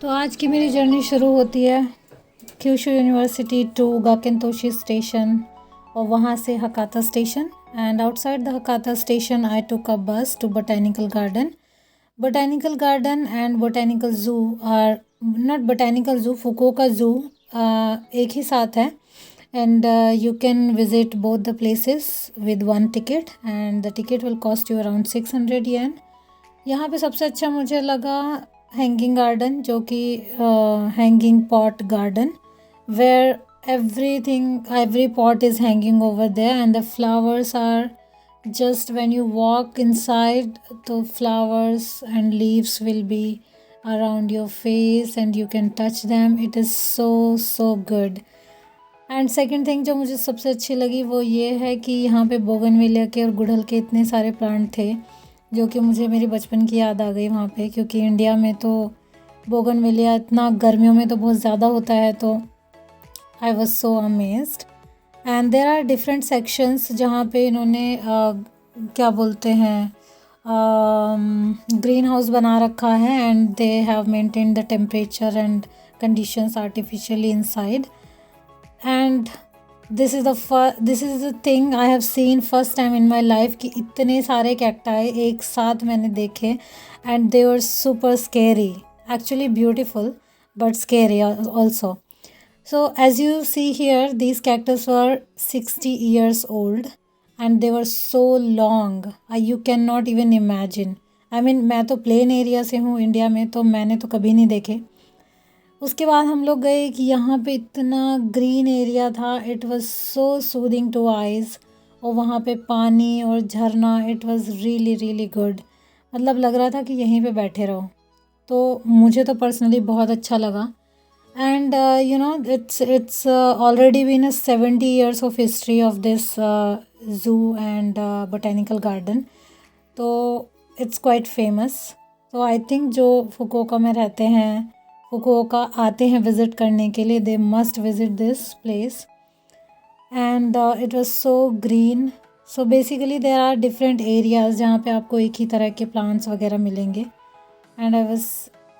तो आज की मेरी जर्नी शुरू होती है Kyushu University to Gakuentoshi station और वहाँ से Hakata station and outside the Hakata station I took a bus to botanical garden. Botanical garden and botanical zoo are not botanical zoo, Fukuoka zoo एक ही साथ है and you can visit both the places with one ticket and the ticket will cost you around 600 yen. यहाँ पे सबसे अच्छा मुझे लगा hanging garden जो कि hanging pot garden where every pot is hanging over there and the flowers are just when you walk inside the flowers and leaves will be around your face and you can touch them. It is so good. And second thing जो मुझे सबसे अच्छी लगी वो ये है कि यहाँ पे बोगनविलिया के और गुड़हल के इतने सारे प्लांट थे जो कि मुझे मेरी बचपन की याद आ गई वहाँ पे, क्योंकि इंडिया में तो बोगनविलिया इतना गर्मियों में तो बहुत ज़्यादा होता है. तो I was so amazed and there are different sections जहाँ पे इन्होंने क्या बोलते हैं ग्रीन हाउस बना रखा है and they have maintain the temperature and conditions artificially inside. And this is the thing I have seen first time in my life कि इतने सारे कैक्टाई एक साथ मैंने देखे and they were super scary, actually beautiful but scary also. So as you see here, these cactus were 60 years old and they were so long. You cannot even imagine. I mean मैं तो plain area से हूँ India में, तो मैंने तो कभी नहीं देखे. उसके बाद हम लोग गए कि यहाँ पे इतना ग्रीन एरिया था. It was so soothing to eyes और वहाँ पे पानी और झरना, इट वाज रियली गुड. मतलब लग रहा था कि यहीं पे बैठे रहो. तो मुझे तो पर्सनली बहुत अच्छा लगा. And it's already been a 70 years of history of this zoo and botanical garden. तो it's quite famous. तो I think जो फुकुओका में रहते हैं, फुकुओका आते हैं विज़िट करने के लिए, they must visit this place. And it was so green. So basically there are different areas जहाँ पे आपको एक ही तरह के plants वगैरह मिलेंगे. And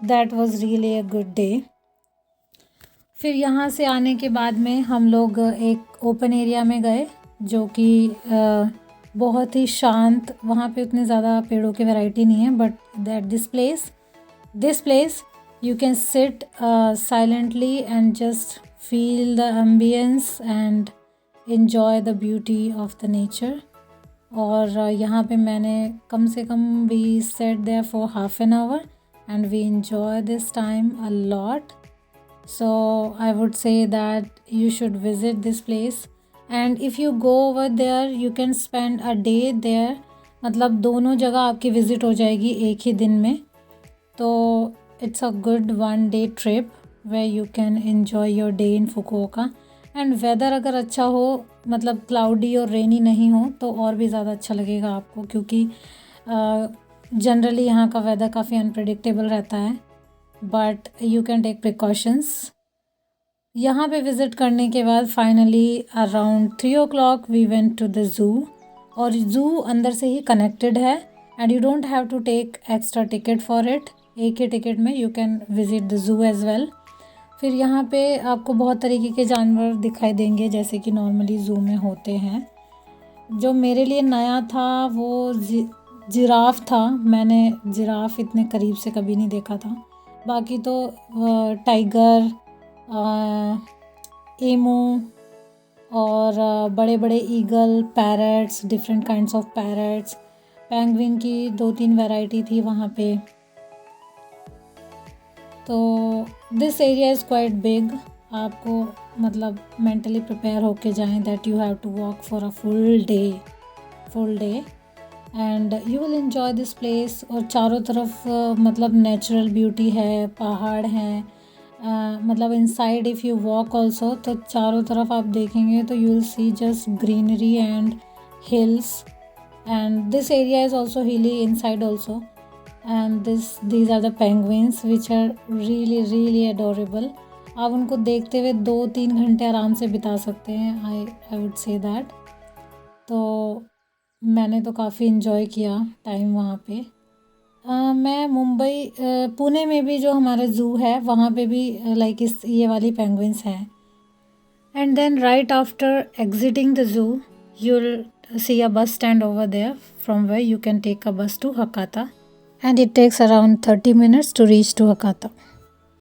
that was really a good day. फिर यहाँ से आने के बाद में हम लोग एक ओपन एरिया में गए जो कि बहुत ही शांत. वहाँ पे उतने ज़्यादा पेड़ों की वैरायटी नहीं है but that this place you can sit silently and just feel the ambience and enjoy the beauty of the nature. और यहाँ पे मैंने कम से कम we sat there for half an hour and we enjoy this time a lot. So I would say that you should visit this place and if you go over there you can spend a day there. मतलब दोनों जगह आपकी visit हो जाएगी एक ही दिन में. तो it's a good one day trip where you can enjoy your day in Fukuoka. and weather अगर अच्छा हो, मतलब cloudy और rainy नहीं हो तो और भी ज़्यादा अच्छा लगेगा आपको, क्योंकि जनरली यहाँ का वेदर काफ़ी अनप्रेडिक्टेबल रहता है but you can take precautions. यहाँ पे विज़िट करने के बाद finally around 3 o'clock we went to the zoo. और ज़ू अंदर से ही कनेक्टेड है and you don't have to take extra ticket for it. एक ही टिकट में you can visit the zoo as well. फिर यहाँ पे आपको बहुत तरीके के जानवर दिखाई देंगे जैसे कि नॉर्मली ज़ू में होते हैं. जो मेरे लिए नया था वो जिराफ था. मैंने जिराफ इतने करीब से कभी नहीं देखा था. बाकी तो टाइगर, एमू और बड़े बड़े eagle, parrots, different kinds of parrots, penguin की 2-3 वैरायटी थी वहाँ पे. तो this area is quite big. आपको मतलब मेंटली प्रिपेयर होके जाएं that you have to walk for a full day and you will enjoy this place. और चारों तरफ मतलब नेचुरल ब्यूटी है, पहाड़ हैं. मतलब inside if you walk also तो चारों तरफ आप देखेंगे तो you will see just greenery and hills. And this area is also hilly inside also. And these are the penguins which are really adorable. आप उनको देखते हुए 2-3 घंटे आराम से बिता सकते हैं. I would say that. तो मैंने तो काफ़ी इन्जॉय किया टाइम वहाँ पे. मैं मुंबई पुणे में भी जो हमारा ज़ू है वहाँ पे भी लाइक इस ये वाली पेंगुइन्स हैं. And then right after exiting the zoo, you'll see a bus stand over there from where you can take a bus to Hakata. And it takes around 30 minutes to reach to Hakata.